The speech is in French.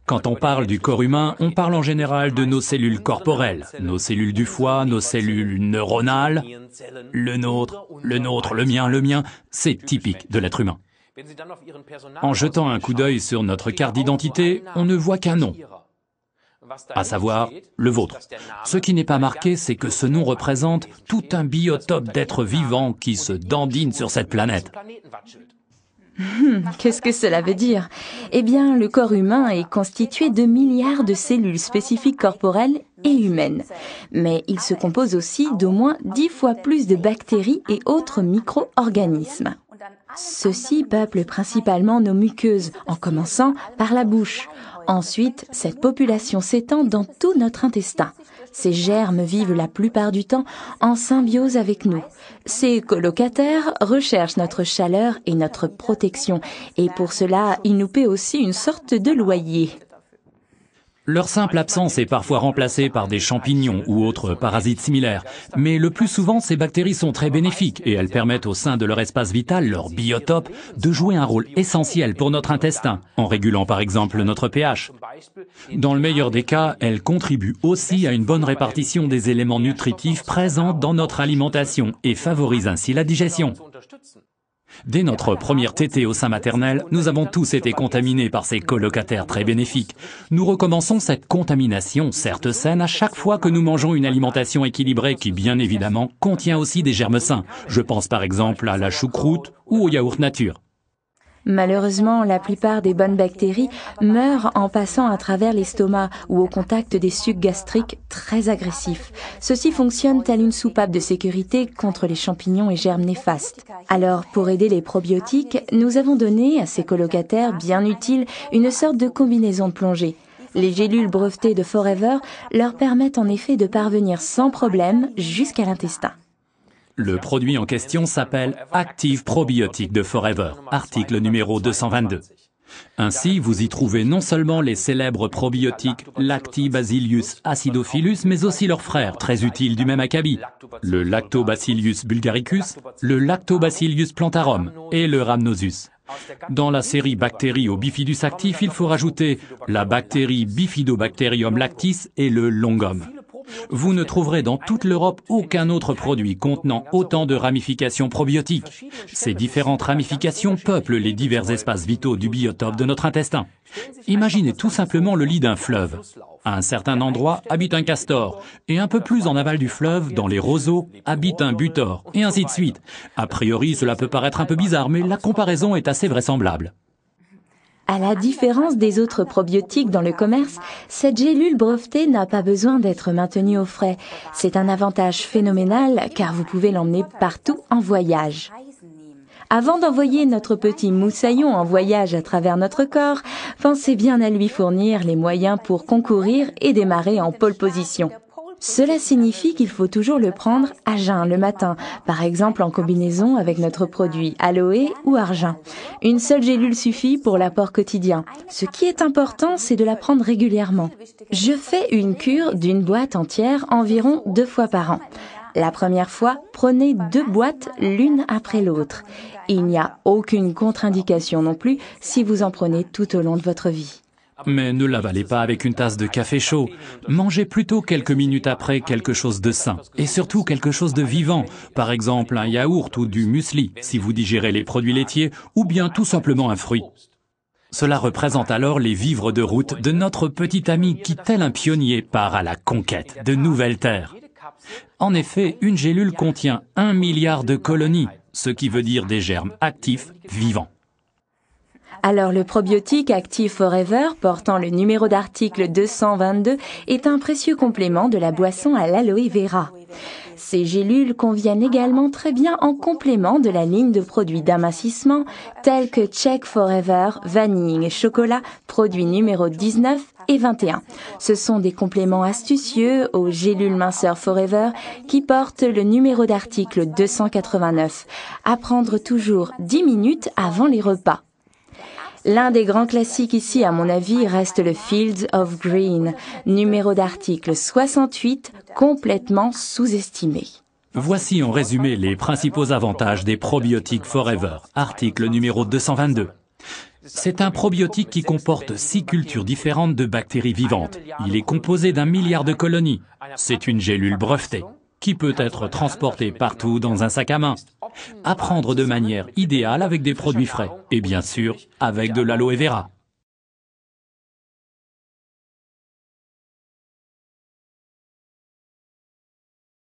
Quand on parle du corps humain, on parle en général de nos cellules corporelles, nos cellules du foie, nos cellules neuronales. Le nôtre, le mien, c'est typique de l'être humain. En jetant un coup d'œil sur notre carte d'identité, on ne voit qu'un nom, à savoir le vôtre. Ce qui n'est pas marqué, c'est que ce nom représente tout un biotope d'êtres vivants qui se dandinent sur cette planète. Qu'est-ce que cela veut dire? Eh bien, le corps humain est constitué de milliards de cellules spécifiques corporelles et humaines. Mais il se compose aussi d'au moins 10 fois plus de bactéries et autres micro-organismes. Ceux-ci peuplent principalement nos muqueuses, en commençant par la bouche. Ensuite, cette population s'étend dans tout notre intestin. Ces germes vivent la plupart du temps en symbiose avec nous. Ces colocataires recherchent notre chaleur et notre protection, et pour cela, ils nous paient aussi une sorte de loyer. Leur simple absence est parfois remplacée par des champignons ou autres parasites similaires. Mais le plus souvent, ces bactéries sont très bénéfiques et elles permettent au sein de leur espace vital, leur biotope, de jouer un rôle essentiel pour notre intestin, en régulant par exemple notre pH. Dans le meilleur des cas, elles contribuent aussi à une bonne répartition des éléments nutritifs présents dans notre alimentation et favorisent ainsi la digestion. Dès notre première tétée au sein maternel, nous avons tous été contaminés par ces colocataires très bénéfiques. Nous recommençons cette contamination, certes saine, à chaque fois que nous mangeons une alimentation équilibrée qui, bien évidemment, contient aussi des germes sains. Je pense par exemple à la choucroute ou au yaourt nature. Malheureusement, la plupart des bonnes bactéries meurent en passant à travers l'estomac ou au contact des sucs gastriques très agressifs. Ceux-ci fonctionnent telle une soupape de sécurité contre les champignons et germes néfastes. Alors, pour aider les probiotiques, nous avons donné à ces colocataires bien utiles une sorte de combinaison de plongée. Les gélules brevetées de Forever leur permettent en effet de parvenir sans problème jusqu'à l'intestin. Le produit en question s'appelle Active Probiotics de Forever, article numéro 222. Ainsi, vous y trouvez non seulement les célèbres probiotiques Lactibacillus acidophilus, mais aussi leurs frères, très utiles du même acabit, le Lactobacillus bulgaricus, le Lactobacillus plantarum et le Rhamnosus. Dans la série bactéries au bifidus actif, il faut rajouter la bactérie Bifidobacterium lactis et le longum. Vous ne trouverez dans toute l'Europe aucun autre produit contenant autant de ramifications probiotiques. Ces différentes ramifications peuplent les divers espaces vitaux du biotope de notre intestin. Imaginez tout simplement le lit d'un fleuve. À un certain endroit habite un castor, et un peu plus en aval du fleuve, dans les roseaux, habite un butor, et ainsi de suite. A priori, cela peut paraître un peu bizarre, mais la comparaison est assez vraisemblable. À la différence des autres probiotiques dans le commerce, cette gélule brevetée n'a pas besoin d'être maintenue au frais. C'est un avantage phénoménal car vous pouvez l'emmener partout en voyage. Avant d'envoyer notre petit moussaillon en voyage à travers notre corps, pensez bien à lui fournir les moyens pour concourir et démarrer en pole position. Cela signifie qu'il faut toujours le prendre à jeun le matin, par exemple en combinaison avec notre produit aloe ou argin. Une seule gélule suffit pour l'apport quotidien. Ce qui est important, c'est de la prendre régulièrement. Je fais une cure d'une boîte entière environ 2 fois par an. La première fois, prenez 2 boîtes l'une après l'autre. Il n'y a aucune contre-indication non plus si vous en prenez tout au long de votre vie. Mais ne l'avalez pas avec une tasse de café chaud. Mangez plutôt quelques minutes après quelque chose de sain. Et surtout quelque chose de vivant. Par exemple un yaourt ou du muesli, si vous digérez les produits laitiers, ou bien tout simplement un fruit. Cela représente alors les vivres de route de notre petit ami qui, tel un pionnier, part à la conquête de nouvelles terres. En effet, une gélule contient 1 milliard de colonies, ce qui veut dire des germes actifs vivants. Alors le probiotique Active Forever, portant le numéro d'article 222, est un précieux complément de la boisson à l'aloe vera. Ces gélules conviennent également très bien en complément de la ligne de produits d'amincissement tels que Check Forever, Vanille et Chocolat, produits numéro 19 et 21. Ce sont des compléments astucieux aux gélules minceurs Forever qui portent le numéro d'article 289. À prendre toujours 10 minutes avant les repas. L'un des grands classiques ici, à mon avis, reste le Fields of Green, numéro d'article 68, complètement sous-estimé. Voici en résumé les principaux avantages des probiotiques Forever, article numéro 222. C'est un probiotique qui comporte 6 cultures différentes de bactéries vivantes. Il est composé d'1 milliard de colonies. C'est une gélule brevetée qui peut être transportée partout dans un sac à main. À prendre de manière idéale avec des produits frais et bien sûr avec de l'aloe vera.